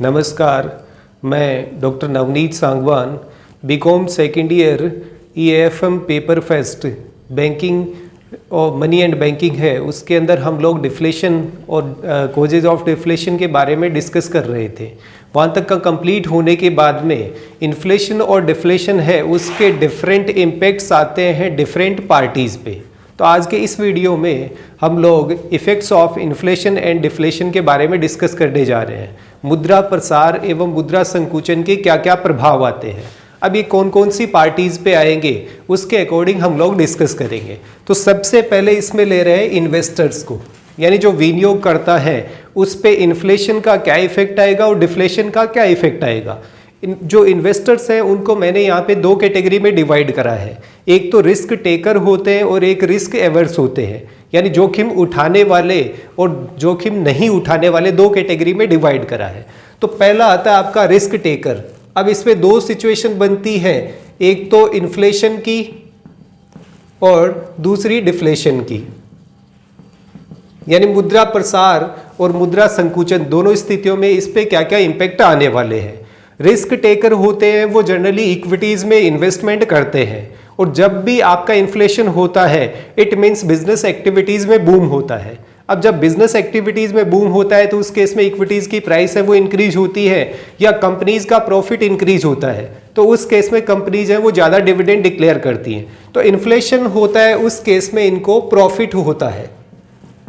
नमस्कार, मैं doctor Navneet Sangwan, BCom second year EAFM paper first banking और मनी एंड बैंकिंग है, उसके अंदर हम लोग डिफ्लेशन और कॉजेज ऑफ डिफ्लेशन के बारे में डिस्कस कर रहे थे। वहाँ तक का कंप्लीट होने के बाद में इन्फ्लेशन और डिफ्लेशन है, उसके डिफरेंट इम्पैक्ट्स आते हैं डिफरेंट पार्टीज़ पे। तो आज के इस वीडियो में हम लोग effects of inflation and deflation के बारे में डिस्कस करने जा रहे हैं। मुद्रा प्रसार एवं मुद्रा संकुचन के क्या क्या प्रभाव आते हैं, अब ये कौन कौन सी पार्टीज़ पे आएंगे, उसके अकॉर्डिंग हम लोग डिस्कस करेंगे। तो सबसे पहले इसमें ले रहे हैं इन्वेस्टर्स को, यानी जो विनियोग करता है उस पे इन्फ्लेशन का क्या इफेक्ट आएगा और डिफ्लेशन का क्या इफेक्ट आएगा। जो इन्वेस्टर्स हैं उनको मैंने यहाँ पे दो कैटेगरी में डिवाइड करा है। एक तो रिस्क टेकर होते हैं और एक रिस्क एवर्स होते हैं, यानी जोखिम उठाने वाले और जोखिम नहीं उठाने वाले, दो कैटेगरी में डिवाइड करा है। तो पहला आता है आपका रिस्क टेकर। अब इसमें दो सिचुएशन बनती है, एक तो इन्फ्लेशन की और दूसरी डिफ्लेशन की, यानी मुद्रा प्रसार और मुद्रा संकुचन दोनों स्थितियों में इस पे क्या क्या इम्पैक्ट आने वाले हैं। रिस्क टेकर होते हैं वो जनरली इक्विटीज में इन्वेस्टमेंट करते हैं, और जब भी आपका इन्फ्लेशन होता है इट मीन्स बिजनेस एक्टिविटीज में बूम होता है। अब जब बिजनेस एक्टिविटीज में बूम होता है तो उस केस में इक्विटीज की प्राइस है वो इंक्रीज होती है या कंपनीज का प्रॉफिट इंक्रीज होता है, तो उस केस में कंपनीज है वो ज़्यादा डिविडेंड डिक्लेयर करती हैं। तो इन्फ्लेशन होता है उस केस में इनको प्रॉफिट होता है,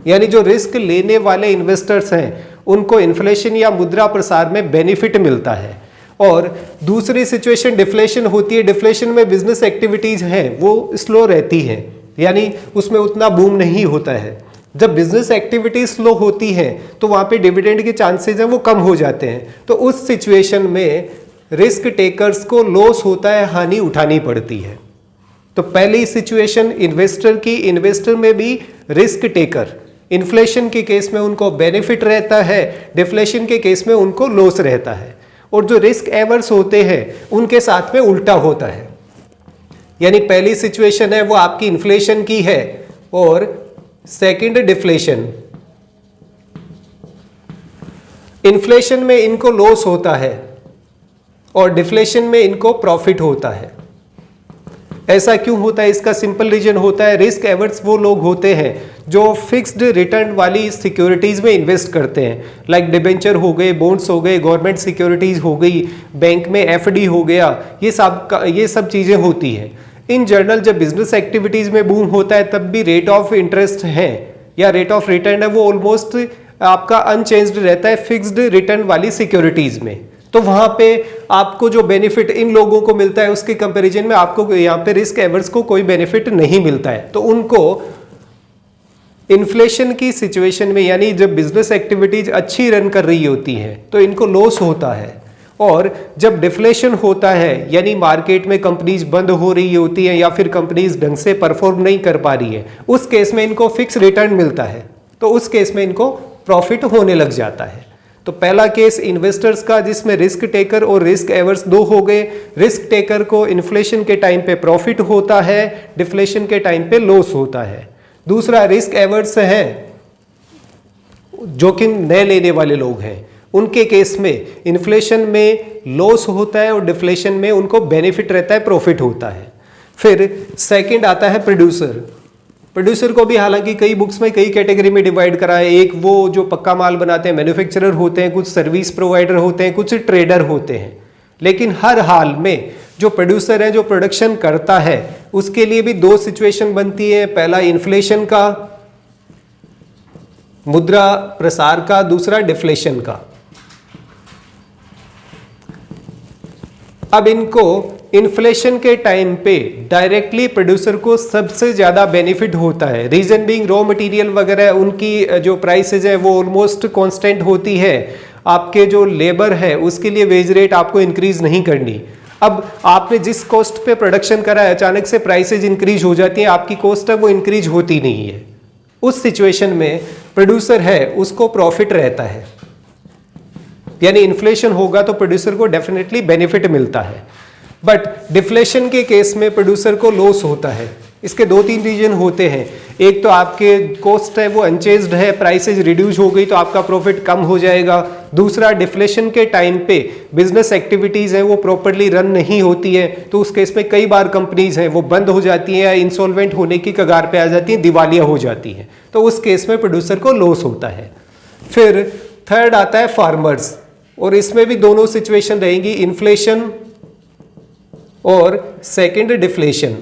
यानी जो रिस्क लेने वाले इन्वेस्टर्स हैं उनको इन्फ्लेशन या मुद्रा प्रसार में बेनिफिट मिलता है। और दूसरी सिचुएशन डिफ्लेशन होती है। डिफ्लेशन में बिजनेस एक्टिविटीज हैं वो स्लो रहती हैं, यानी उसमें उतना बूम नहीं होता है। जब बिजनेस एक्टिविटीज स्लो होती हैं तो वहाँ पे डिविडेंड के चांसेस हैं वो कम हो जाते हैं। तो उस सिचुएशन में रिस्क टेकर्स को लॉस होता है, हानि उठानी पड़ती है। तो पहली सिचुएशन इन्वेस्टर की, इन्वेस्टर में भी रिस्क टेकर, इन्फ्लेशन के केस में उनको बेनिफिट रहता है, डिफ्लेशन के केस में उनको लॉस रहता है। और जो रिस्क एवर्स होते हैं उनके साथ में उल्टा होता है, यानी पहली सिचुएशन है वो आपकी इन्फ्लेशन की है और सेकंड डिफ्लेशन। इन्फ्लेशन में इनको लॉस होता है और डिफ्लेशन में इनको प्रॉफिट होता है। ऐसा क्यों होता है? इसका सिंपल रीजन होता है, रिस्क एवर्स वो लोग होते हैं जो फिक्स्ड रिटर्न वाली सिक्योरिटीज में इन्वेस्ट करते हैं, लाइक डिबेंचर हो गए, बॉन्ड्स हो गए, गवर्नमेंट सिक्योरिटीज हो गई, बैंक में FD हो गया, ये सब चीजें होती हैं। इन जनरल जब बिजनेस एक्टिविटीज में बूम होता है तब भी रेट ऑफ इंटरेस्ट है या रेट ऑफ रिटर्न है वो ऑलमोस्ट आपका अनचेंज्ड रहता है फिक्स्ड रिटर्न वाली सिक्योरिटीज में। तो वहां पे आपको जो बेनिफिट इन लोगों को मिलता है उसके कंपैरिजन में आपको यहाँ पे रिस्क एवर्स को कोई बेनिफिट नहीं मिलता है। तो उनको इन्फ्लेशन की सिचुएशन में, यानी जब बिजनेस एक्टिविटीज अच्छी रन कर रही होती हैं तो इनको लॉस होता है, और जब डिफ्लेशन होता है यानी मार्केट में कंपनीज बंद हो रही होती हैं या फिर कंपनीज ढंग से परफॉर्म नहीं कर पा रही है, उस केस में इनको फिक्स रिटर्न मिलता है, तो उस केस में इनको प्रॉफिट होने लग जाता है। तो पहला केस इन्वेस्टर्स का जिसमें रिस्क टेकर और रिस्क एवर्स दो हो गए। रिस्क टेकर को इन्फ्लेशन के टाइम पे प्रॉफिट होता है, डिफ्लेशन के टाइम पे लॉस होता है। दूसरा रिस्क एवर्स है, जोखिम न लेने वाले लोग हैं, उनके केस में इन्फ्लेशन में लॉस होता है और डिफ्लेशन में उनको बेनिफिट रहता है, प्रॉफिट होता है। फिर सेकंड आता है प्रोड्यूसर। प्रोड्यूसर को भी हालांकि कई बुक्स में कई कैटेगरी में डिवाइड करा है। एक वो जो पक्का माल बनाते हैं, मैन्युफैक्चरर होते हैं, कुछ सर्विस प्रोवाइडर होते हैं, कुछ ट्रेडर होते हैं। लेकिन हर हाल में जो प्रोड्यूसर है, जो प्रोडक्शन करता है, उसके लिए भी दो सिचुएशन बनती है, पहला इन्फ्लेशन का, मुद्रा प्रसार का, दूसरा डिफ्लेशन का। अब इनको इन्फ्लेशन के टाइम पे डायरेक्टली प्रोड्यूसर को सबसे ज्यादा बेनिफिट होता है, रीजन बीइंग रॉ मटेरियल वगैरह उनकी जो प्राइसेज है वो ऑलमोस्ट कांस्टेंट होती है। आपके जो लेबर है उसके लिए वेज रेट आपको इंक्रीज नहीं करनी। अब आपने जिस कॉस्ट पे प्रोडक्शन करा है अचानक से प्राइसेज इंक्रीज हो जाती है, आपकी कॉस्ट है वो इंक्रीज होती नहीं है। उस सिचुएशन में प्रोड्यूसर है उसको प्रॉफिट रहता है, यानी इन्फ्लेशन होगा तो प्रोड्यूसर को डेफिनेटली बेनिफिट मिलता है। बट डिफ्लेशन के केस में प्रोड्यूसर को लॉस होता है। इसके दो तीन रीजन होते हैं। एक तो आपके कॉस्ट है वो अनचेंज्ड है, प्राइसेज रिड्यूस हो गई तो आपका प्रॉफिट कम हो जाएगा। दूसरा, डिफ्लेशन के टाइम पे बिजनेस एक्टिविटीज हैं वो प्रॉपरली रन नहीं होती है, तो उस केस में कई बार कंपनीज हैं वो बंद हो जाती हैं या इंसॉल्वेंट होने की कगार पे आ जाती हैं, दिवालिया हो जाती हैं, तो उस केस में प्रोड्यूसर को लॉस होता है। फिर थर्ड आता है फार्मर्स, और इसमें भी दोनों सिचुएशन रहेंगी, इन्फ्लेशन और सेकंड डिफ्लेशन,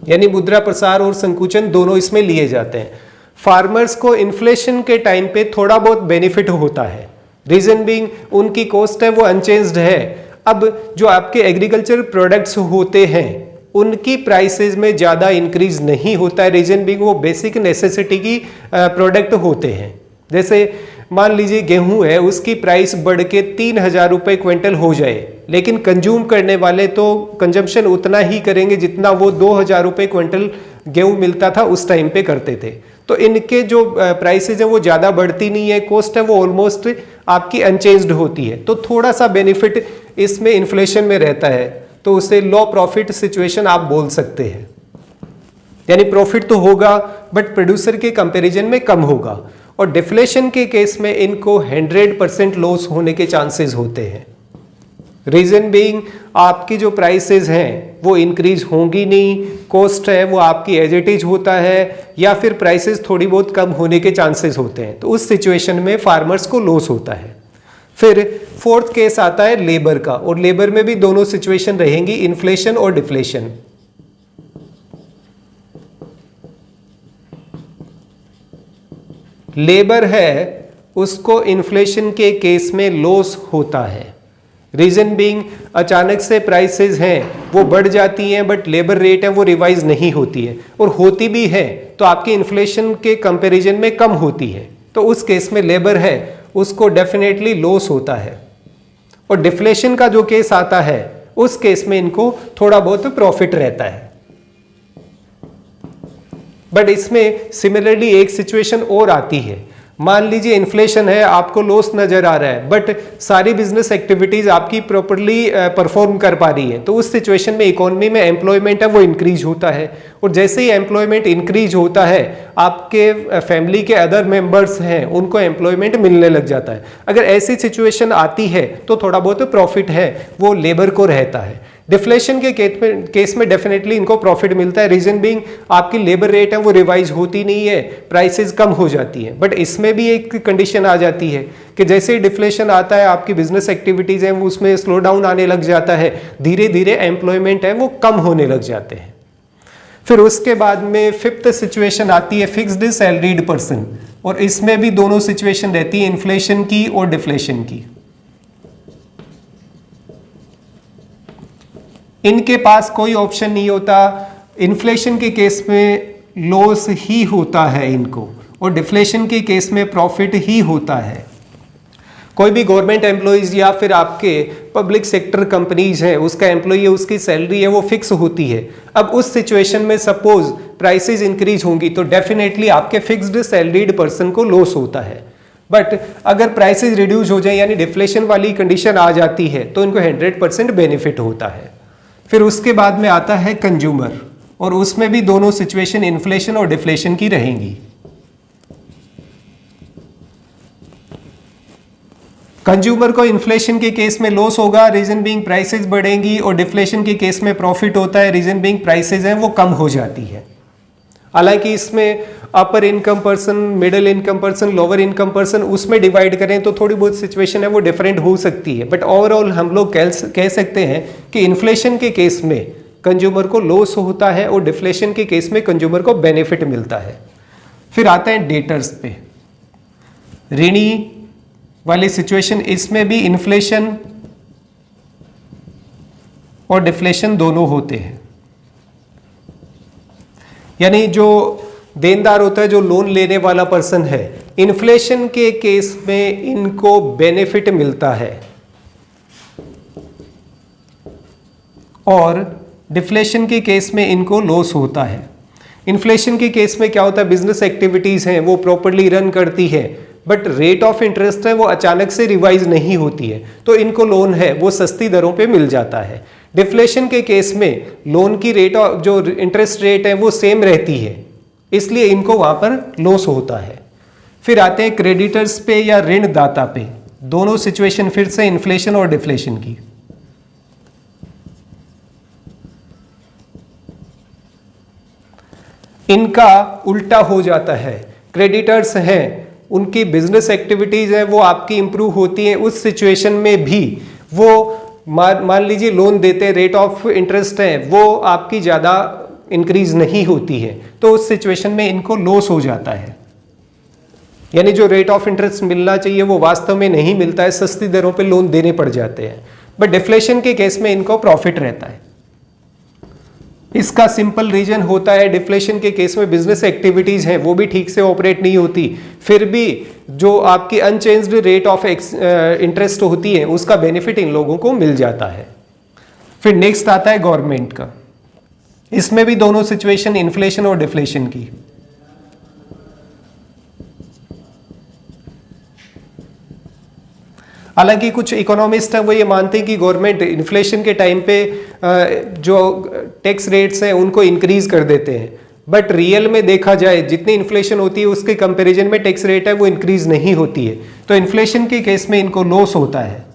यानी मुद्रा प्रसार और संकुचन दोनों इसमें लिए जाते हैं। फार्मर्स को इन्फ्लेशन के टाइम पे थोड़ा बहुत बेनिफिट होता है, रीजन बीइंग उनकी कॉस्ट है वो अनचेंज्ड है। अब जो आपके एग्रीकल्चर प्रोडक्ट्स होते हैं उनकी प्राइसेस में ज़्यादा इंक्रीज नहीं होता है, रीजन बीइंग वो बेसिक नेसेसिटी की प्रोडक्ट होते हैं। जैसे मान लीजिए गेहूं है, उसकी प्राइस बढ़ के 3,000 रुपये क्विंटल हो जाए, लेकिन कंज्यूम करने वाले तो कंजम्पशन उतना ही करेंगे जितना वो 2,000 रुपये क्विंटल गेहूं मिलता था उस टाइम पे करते थे। तो इनके जो प्राइसेज है वो ज़्यादा बढ़ती नहीं है, कॉस्ट है वो ऑलमोस्ट आपकी अनचेंज्ड होती है, तो थोड़ा सा बेनिफिट इसमें इन्फ्लेशन में रहता है, तो उसे लो प्रॉफिट सिचुएशन आप बोल सकते हैं। यानी प्रॉफिट तो होगा बट प्रोड्यूसर के कंपैरिजन में कम होगा। और डिफ्लेशन के केस में इनको 100% लॉस होने के चांसेस होते हैं, रीजन बीइंग आपकी जो प्राइसेस हैं वो इंक्रीज होंगी नहीं, कॉस्ट है वो आपकी एज इट इज होता है, या फिर प्राइसेस थोड़ी बहुत कम होने के चांसेस होते हैं, तो उस सिचुएशन में फार्मर्स को लॉस होता है। फिर फोर्थ केस आता है लेबर का, और लेबर में भी दोनों सिचुएशन रहेंगी, इन्फ्लेशन और डिफ्लेशन। लेबर है उसको इन्फ्लेशन के केस में लॉस होता है, रीजन बीइंग अचानक से प्राइसेस हैं वो बढ़ जाती हैं बट लेबर रेट है वो रिवाइज नहीं होती है, और होती भी है तो आपकी इन्फ्लेशन के कंपैरिजन में कम होती है, तो उस केस में लेबर है उसको डेफिनेटली लॉस होता है। और डिफ्लेशन का जो केस आता है उस केस में इनको थोड़ा बहुत प्रॉफिट रहता है। बट इसमें सिमिलरली एक सिचुएशन और आती है, मान लीजिए इन्फ्लेशन है, आपको लॉस नजर आ रहा है बट सारी बिजनेस एक्टिविटीज आपकी प्रॉपरली परफॉर्म कर पा रही है, तो उस सिचुएशन में इकोनॉमी में एम्प्लॉयमेंट है वो इंक्रीज होता है, और जैसे ही एम्प्लॉयमेंट इंक्रीज होता है आपके फैमिली के अदर मेंबर्स हैं उनको एम्प्लॉयमेंट मिलने लग जाता है। अगर ऐसी सिचुएशन आती है तो थोड़ा बहुत प्रॉफिट है वो लेबर को रहता है। डिफ्लेशन के केस में डेफिनेटली इनको प्रॉफिट मिलता है, रीजन बीइंग आपकी लेबर रेट है वो रिवाइज होती नहीं है, प्राइसेस कम हो जाती है। बट इसमें भी एक कंडीशन आ जाती है कि जैसे ही डिफ्लेशन आता है आपकी बिजनेस एक्टिविटीज हैं वो उसमें स्लो डाउन आने लग जाता है, धीरे धीरे एम्प्लॉयमेंट है वो कम होने लग जाते हैं। फिर उसके बाद में फिफ्थ सिचुएशन आती है फिक्स्ड सैलरीड पर्सन, और इसमें भी दोनों सिचुएशन रहती है, इन्फ्लेशन की और डिफ्लेशन की। इनके पास कोई ऑप्शन नहीं होता, इन्फ्लेशन के केस में लॉस ही होता है इनको, और डिफ्लेशन के केस में प्रॉफिट ही होता है। कोई भी गवर्नमेंट एम्प्लॉइज या फिर आपके पब्लिक सेक्टर कंपनीज है उसका एम्प्लॉई है उसकी सैलरी है वो फिक्स होती है। अब उस सिचुएशन में सपोज प्राइसेस इंक्रीज होंगी तो डेफिनेटली आपके फिक्स्ड सैलरीड पर्सन को लॉस होता है। बट अगर प्राइसेस रिड्यूस हो जाए यानी डिफ्लेशन वाली कंडीशन आ जाती है तो इनको 100% बेनिफिट होता है। फिर उसके बाद में आता है कंज्यूमर, और उसमें भी दोनों सिचुएशन इन्फ्लेशन और डिफ्लेशन की रहेंगी। कंज्यूमर को इन्फ्लेशन के केस में लॉस होगा, रीजन बीइंग प्राइसेस बढ़ेंगी, और डिफ्लेशन के केस में प्रॉफिट होता है, रीजन बीइंग प्राइसेस हैं वो कम हो जाती है। हालांकि इसमें upper income person, middle income person, lower income person उसमें डिवाइड करें तो थोड़ी बहुत सिचुएशन है वो डिफरेंट हो सकती है, बट ओवरऑल हम लोग कह सकते हैं कि इन्फ्लेशन के केस में कंज्यूमर को लॉस होता है और डिफ्लेशन के केस में कंज्यूमर को बेनिफिट मिलता है। फिर आता है डेटर्स पे, ऋणी वाली सिचुएशन, इसमें भी इन्फ्लेशन और डिफ्लेशन दोनों होते हैं। यानी जो देनदार होता है, जो लोन लेने वाला पर्सन है, इन्फ्लेशन के केस में इनको बेनिफिट मिलता है और डिफ्लेशन के केस में इनको लॉस होता है। इन्फ्लेशन के केस में क्या होता है, बिजनेस एक्टिविटीज हैं वो प्रॉपरली रन करती है बट रेट ऑफ इंटरेस्ट है वो अचानक से रिवाइज नहीं होती है, तो इनको लोन है वो सस्ती दरों पे मिल जाता है। डिफ्लेशन के केस में लोन की रेट और जो इंटरेस्ट रेट है वो सेम रहती है, इसलिए इनको वहां पर लॉस होता है। फिर आते हैं क्रेडिटर्स पे या ऋणदाता पे। दोनों सिचुएशन फिर से इन्फ्लेशन और डिफ्लेशन की। इनका उल्टा हो जाता है। क्रेडिटर्स हैं, उनकी बिजनेस एक्टिविटीज है वो आपकी इंप्रूव होती है, उस सिचुएशन में भी वो मान लीजिए लोन देते हैं, रेट ऑफ इंटरेस्ट है वो आपकी ज़्यादा इंक्रीज नहीं होती है, तो उस सिचुएशन में इनको लॉस हो जाता है। यानी जो रेट ऑफ इंटरेस्ट मिलना चाहिए वो वास्तव में नहीं मिलता है, सस्ती दरों पे लोन देने पड़ जाते हैं। बट डिफ्लेशन के केस में इनको प्रॉफिट रहता है। इसका सिंपल रीजन होता है, डिफ्लेशन के केस में बिजनेस एक्टिविटीज हैं वो भी ठीक से ऑपरेट नहीं होती, फिर भी जो आपकी अनचेंज्ड रेट ऑफ इंटरेस्ट होती है उसका बेनिफिट इन लोगों को मिल जाता है। फिर नेक्स्ट आता है गवर्नमेंट का। इसमें भी दोनों सिचुएशन इन्फ्लेशन और डिफ्लेशन की। हालांकि कुछ इकोनॉमिस्ट हैं वो ये मानते हैं कि गवर्नमेंट इन्फ्लेशन के टाइम पे जो टैक्स रेट्स हैं उनको इंक्रीज कर देते हैं, बट रियल में देखा जाए जितनी इन्फ्लेशन होती है उसके कंपैरिजन में टैक्स रेट है वो इंक्रीज नहीं होती है, तो इन्फ्लेशन के केस में इनको लॉस होता है।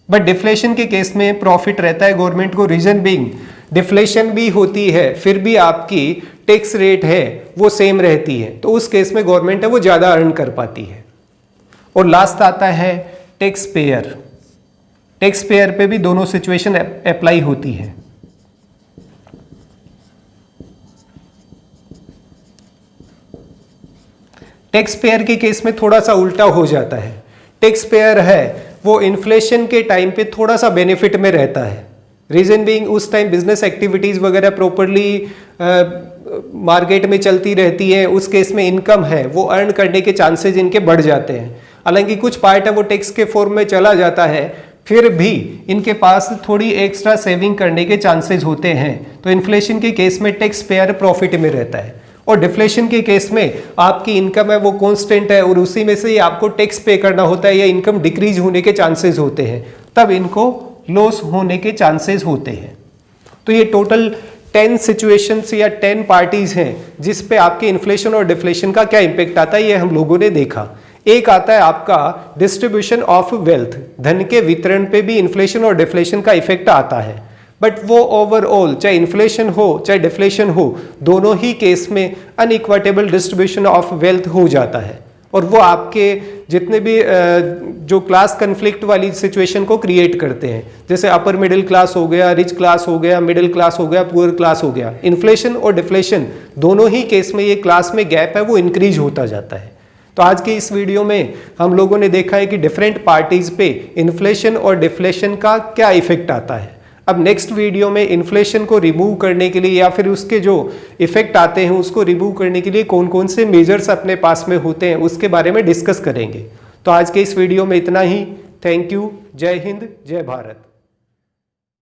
बट डिफ्लेशन के केस में प्रॉफिट रहता है गवर्नमेंट को। रीजन बीइंग डिफ्लेशन भी होती है फिर भी आपकी टैक्स रेट है वो सेम रहती है, तो उस केस में गवर्नमेंट है वो ज़्यादा अर्न कर पाती है। और लास्ट आता है टैक्स पेयर। टैक्स पेयर पे भी दोनों सिचुएशन अप्लाई होती है। टैक्स पेयर के केस में थोड़ा सा उल्टा हो जाता है। टैक्स पेयर है वो इन्फ्लेशन के टाइम पे थोड़ा सा बेनिफिट में रहता है। रीजन बीइंग उस टाइम बिजनेस एक्टिविटीज वगैरह प्रॉपरली मार्केट में चलती रहती है, उस केस में इनकम है वो अर्न करने के चांसेस इनके बढ़ जाते हैं। हालांकि कुछ पार्ट है वो टैक्स के फॉर्म में चला जाता है, फिर भी इनके पास थोड़ी एक्स्ट्रा सेविंग करने के चांसेस होते हैं, तो इन्फ्लेशन के केस में टैक्स पेयर प्रॉफिट में रहता है। और डिफ्लेशन के केस में आपकी इनकम है वो कांस्टेंट है और उसी में से ही आपको टैक्स पे करना होता है या इनकम डिक्रीज होने के चांसेस होते हैं, तब इनको लॉस होने के चांसेस होते हैं। तो ये टोटल 10 सिचुएशंस या 10 पार्टीज हैं जिस पे आपके इन्फ्लेशन और डिफ्लेशन का क्या इंपैक्ट आता है, ये हम लोगों ने देखा। एक आता है आपका डिस्ट्रीब्यूशन ऑफ वेल्थ, धन के वितरण पे भी इन्फ्लेशन और डिफ्लेशन का इफेक्ट आता है, बट वो ओवरऑल चाहे इन्फ्लेशन हो चाहे डिफ्लेशन हो दोनों ही केस में अनइक्विटेबल डिस्ट्रीब्यूशन ऑफ वेल्थ हो जाता है, और वो आपके जितने भी जो क्लास कन्फ्लिक्ट वाली सिचुएशन को क्रिएट करते हैं, जैसे अपर मिडिल क्लास हो गया, रिच क्लास हो गया, मिडिल क्लास हो गया, पुअर क्लास हो गया। इन्फ्लेशन और डिफ्लेशन दोनों ही केस में ये क्लास में गैप है वो इंक्रीज होता जाता है। तो आज के इस वीडियो में हम लोगों ने देखा है कि डिफरेंट पार्टीज पे इन्फ्लेशन और डिफ्लेशन का क्या इफेक्ट आता है। अब नेक्स्ट वीडियो में इन्फ्लेशन को रिमूव करने के लिए या फिर उसके जो इफेक्ट आते हैं उसको रिमूव करने के लिए कौन कौन से मेजर्स अपने पास में होते हैं उसके बारे में डिस्कस करेंगे। तो आज के इस वीडियो में इतना ही। Thank you. जय हिंद, जय भारत।